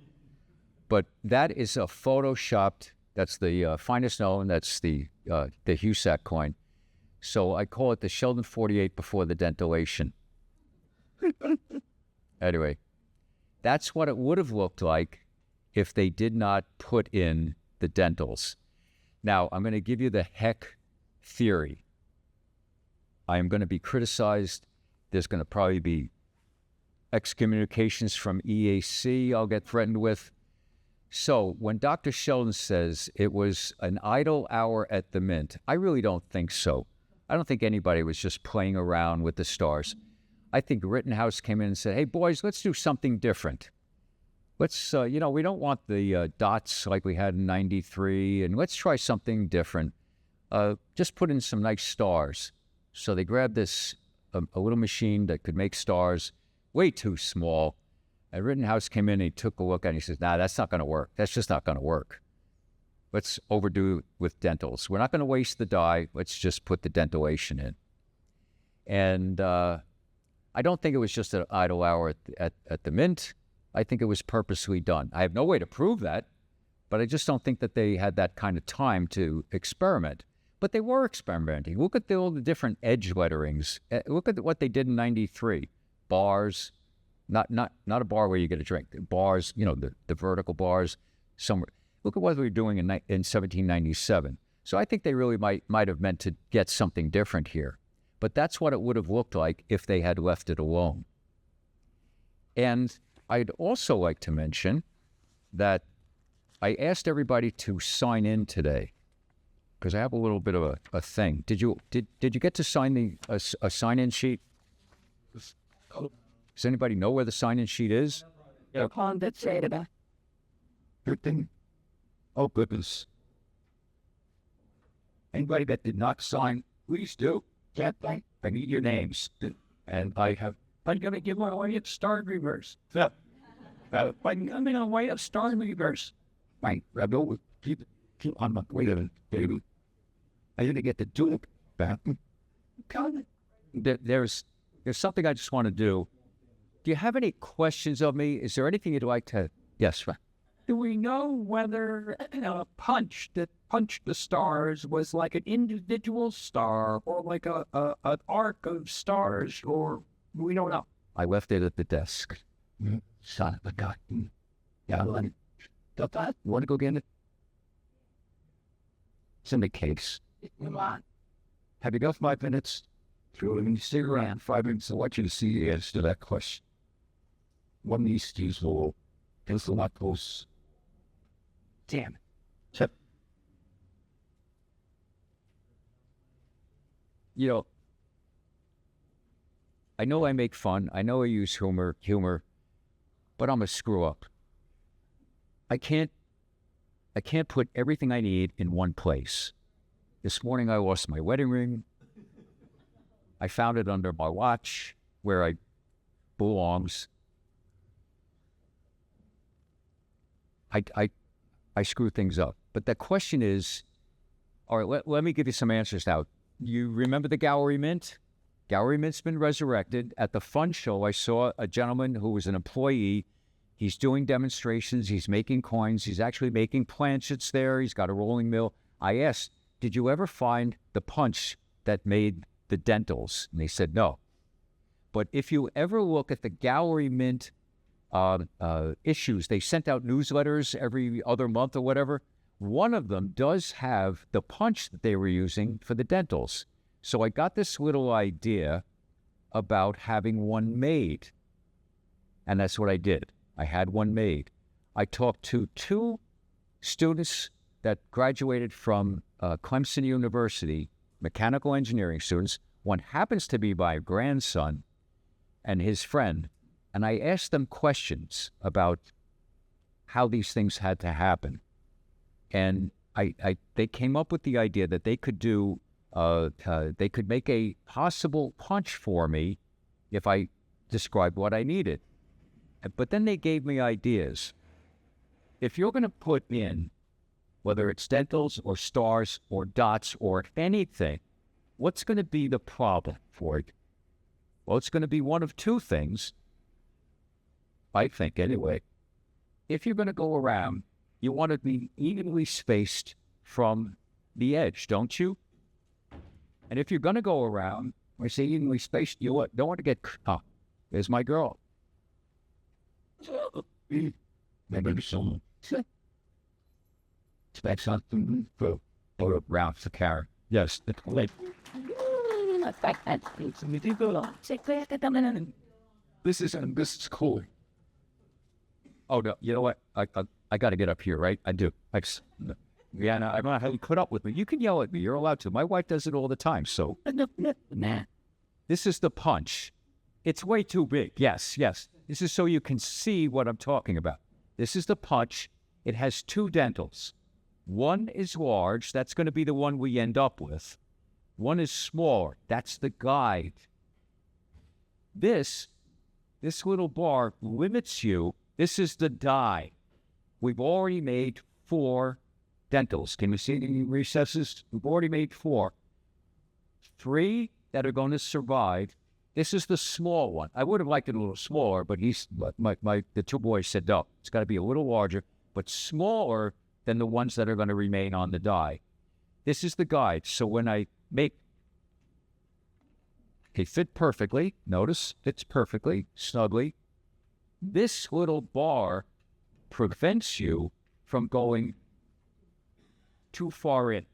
But that is a photoshopped, that's the finest known, that's the Husak coin. So I call it the Sheldon 48 before the dentillation. Anyway, that's what it would have looked like if they did not put in the dentals. Now, I'm going to give you the heck theory. I am going to be criticized There's going to probably be excommunications from EAC I'll get threatened with. So when Dr. Sheldon says it was an idle hour at the Mint, I really don't think so. I don't think anybody was just playing around with the stars. I think Rittenhouse came in and said, hey, boys, let's do something different. Let's, we don't want the dots like we had in 93, and let's try something different. Just put in some nice stars. So they grabbed this, a little machine that could make stars, way too small. And Rittenhouse came in and he took a look at it and he says, nah, that's not going to work. That's just not going to work. Let's overdo it with dentals. We're not going to waste the dye. Let's just put the dentillation in. And I don't think it was just an idle hour at the Mint. I think it was purposely done. I have no way to prove that, but I just don't think that they had that kind of time to experiment. But they were experimenting. Look at all the different edge letterings. Look at what they did in 93. Bars, not a bar where you get a drink. Bars, the vertical bars. Look at what we were doing in 1797. So I think they really might have meant to get something different here. But that's what it would have looked like if they had left it alone. And I'd also like to mention that I asked everybody to sign in today because I have a little bit of a thing. Did you get to sign a sign-in sheet? Does anybody know where the sign-in sheet is? Upon that say that. Good thing. Oh, goodness. Anybody that did not sign, please do. I need your names. And I'm going to give my way of star reverse. I'm coming on way of star reverse. Right, Rebel, keep on my way to baby. I didn't get to do it back. There's something I just want to do. Do you have any questions of me? Is there anything you'd like to? Yes, right. Do we know whether a punch that punched the stars was like an individual star or like an arc of stars, or we don't know? I left it at the desk. Son of a gun. Yeah, you want to go get it? It's in the case. Come on. Have you got 5 minutes? Let me stay around 5 minutes. I want you to see the answer to that question. One of these keys will cancel my posts. Damn it. I know I make fun. I know I use humor, but I'm a screw up. I can't put everything I need in one place. This morning I lost my wedding ring. I found it under my watch where it belongs. I screw things up. But the question is, all right, let me give you some answers now. You remember the Gallery Mint? Gallery Mint's been resurrected. At the fun show, I saw a gentleman who was an employee. He's doing demonstrations. He's making coins. He's actually making planchets there. He's got a rolling mill. I asked, did you ever find the punch that made the dentals? And they said no. But if you ever look at the Gallery Mint issues, they sent out newsletters every other month or whatever. One of them does have the punch that they were using for the dentals. So I got this little idea about having one made. And that's what I did. I had one made. I talked to 2 students that graduated from Clemson University, mechanical engineering students. One happens to be my grandson and his friend. And I asked them questions about how these things had to happen. And they came up with the idea that they could do, they could make a possible punch for me if I described what I needed. But then they gave me ideas. If you're going to put in, whether it's dentals or stars or dots or anything, what's going to be the problem for it? Well, it's going to be one of 2 things, I think anyway. If you're going to go around, you want to be evenly spaced from the edge, don't you? And if you're going to go around, when I say evenly spaced, you don't want to get, there's my girl. Maybe someone expect something for around the car. Yes. This is cool. Oh no, you know what? I got to get up here, right? I do. Yeah, no, I don't know how you put up with me. You can yell at me. You're allowed to. My wife does it all the time. So this is the punch. It's way too big. Yes, yes. This is so you can see what I'm talking about. This is the punch. It has two dentals. One is large. That's going to be the one we end up with. One is smaller. That's the guide. This little bar limits you. This is the die. We've already made 4 dentals. Can you see any recesses? We've already made 4. 3 that are going to survive. This is the small one. I would have liked it a little smaller, but the 2 boys said, no, it's got to be a little larger, but smaller than the ones that are going to remain on the die. This is the guide. So when I make, they fit perfectly. Notice, fits perfectly, snugly. This little bar prevents you from going too far in.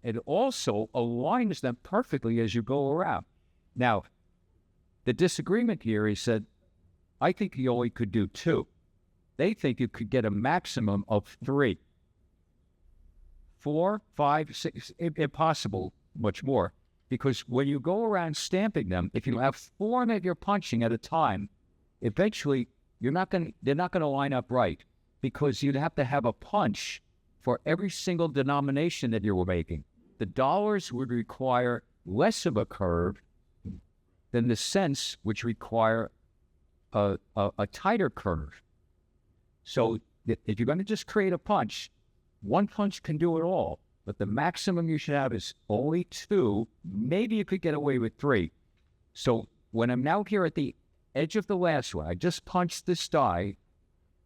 It also aligns them perfectly as you go around. Now, the disagreement here, he said, I think you only could do 2. They think you could get a maximum of 3. 4, 5, 6, impossible, much more. Because when you go around stamping them, if you have 4 that you're punching at a time, eventually they're not going to line up right, because you'd have to have a punch for every single denomination that you were making. The dollars would require less of a curve than the cents, which require a tighter curve. So if you're going to just create a punch, 1 punch can do it all, but the maximum you should have is only 2. Maybe you could get away with 3. So when I'm now here at the edge of the last one, I just punched this die,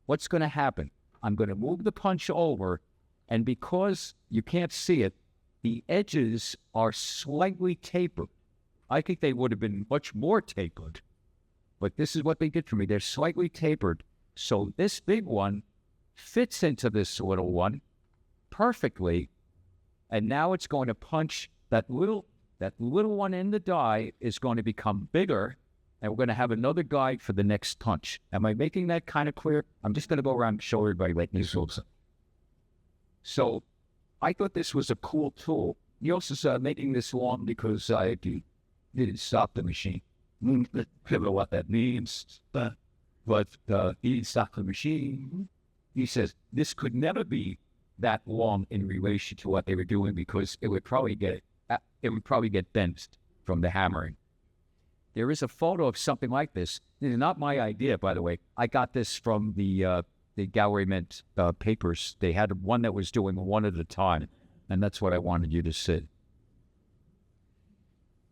what's going to happen? I'm going to move the punch over, and because you can't see it, the edges are slightly tapered. I think they would have been much more tapered, but this is what they did for me. They're slightly tapered. So this big one fits into this little one perfectly, and now it's going to punch that little one in the die is going to become bigger, and we're going to have another guide for the next punch. Am I making that kind of clear? I'm just going to go around and show everybody like this. So I thought this was a cool tool. He also said making this long because I didn't stop the machine. I don't know what that means, but he didn't stop the machine. He says this could never be that long in relation to what they were doing, because it would probably get bent from the hammering. There is a photo of something like this. This is not my idea, by the way. I got this from the Gallery Mint papers. They had one that was doing 1 at a time, and that's what I wanted you to see.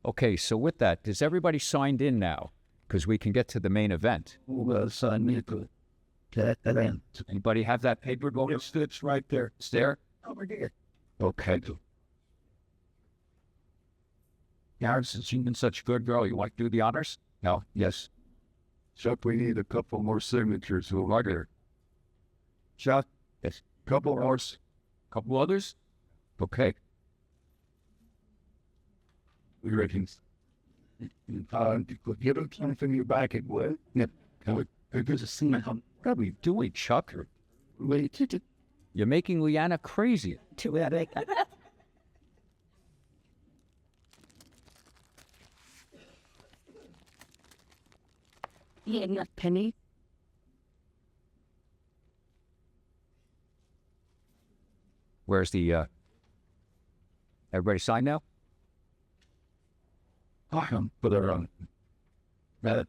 Okay, so with that, is everybody signed in now? Because we can get to the main event. Anybody have that paper going? It's right there. It's there? Over here. Okay. Karen, since you've been such a good girl, you want to do the honors? No? Yes. Chuck, we need a couple more signatures. Who are there? Chuck? Yes. Couple more. Couple others? Okay. We reckon. Get them something in your back and what? Yeah. There's a scene. What are we doing, Chuck? You're making Leanna crazy. Penny. Where's the, everybody signed now? Put it on. We're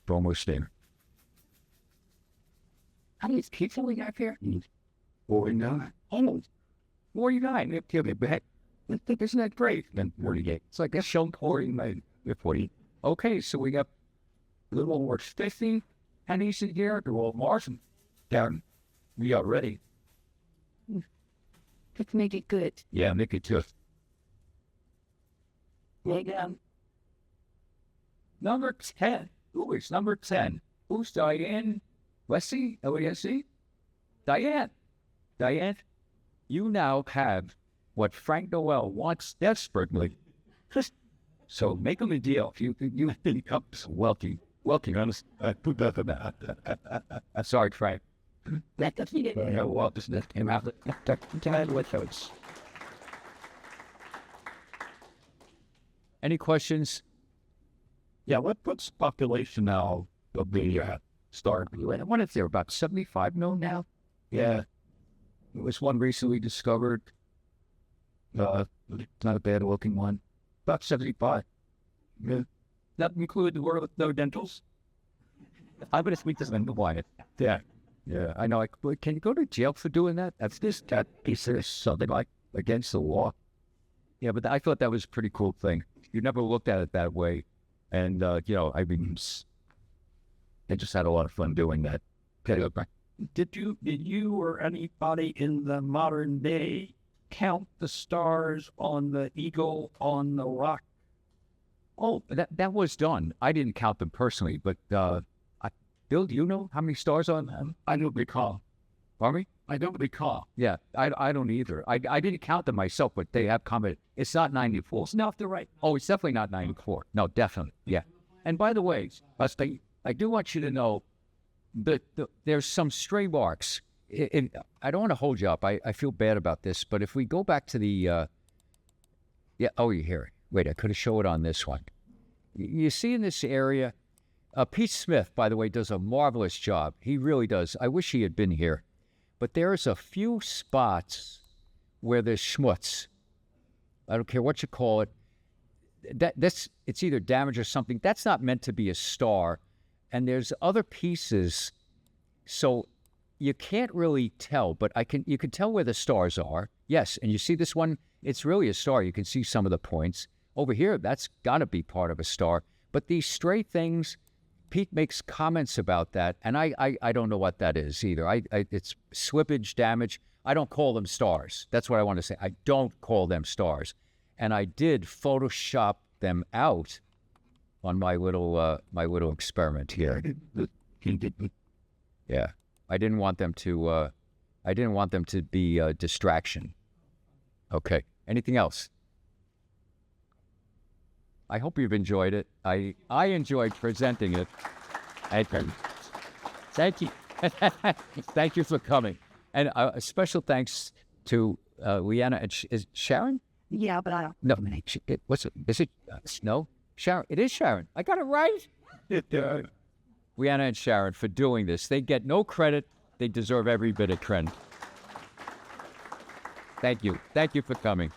almost there. How many people we got here? 49. Oh, 49. Give me back. isn't that great? Then 48. It's like a show 49. 40. Okay, so we got a little over 50 pennies in here. They're all Martin down. We are ready. Let's make it good. Yeah, make it tough. Number 10. Who is number 10? Who's Diane? Wesley? LASC? Diane. Diane, you now have what Frank Noel wants desperately. So make him a deal. You think up wealthy, honest. Sorry, Frank. Well, just let him out. With those. Any questions? Yeah, what's the population now of the star? What is there, about 75 million now? Yeah. There was one recently discovered. Not a bad looking one. About 75. Yeah. That include the world with no dentals? I'm going to speak this into quiet. Yeah. Yeah, I know. Can you go to jail for doing that? That's this piece of something like against the law. Yeah, but I thought that was a pretty cool thing. You never looked at it that way. And, I mean, I just had a lot of fun doing that. Did you or anybody in the modern day count the stars on the eagle on the rock? Oh, that was done. I didn't count them personally, but Bill, do you know how many stars on them? I don't recall. Pardon me? I don't recall. Yeah, I don't either. I didn't count them myself, but they have commented. It's not 94. It's not the right. Oh, it's definitely not 94. No, definitely. Yeah. And by the way, I do want you to know that there's some stray marks. I don't want to hold you up. I feel bad about this, but if we go back to the, you hear it. Wait, I could have showed it on this one. You see in this area, Pete Smith, by the way, does a marvelous job. He really does. I wish he had been here. But there's a few spots where there's schmutz. I don't care what you call it. It's either damage or something. That's not meant to be a star. And there's other pieces, so you can't really tell, but you can tell where the stars are. Yes, and you see this one, it's really a star. You can see some of the points. Over here, that's got to be part of a star. But these stray things, Pete makes comments about that, and I don't know what that is either. It's slippage, damage. I don't call them stars. That's what I want to say. I don't call them stars. And I did Photoshop them out on my little experiment here. Yeah, I didn't want them to be a distraction. Okay. Anything else? I hope you've enjoyed it. I enjoyed presenting it. Thank you. Thank you for coming. And a special thanks to Leanna and is Sharon? Yeah, but I don't. No, what's it? Is it no? Sharon. It is Sharon. I got it right. Leanna and Sharon for doing this. They get no credit. They deserve every bit of credit. Thank you. Thank you for coming.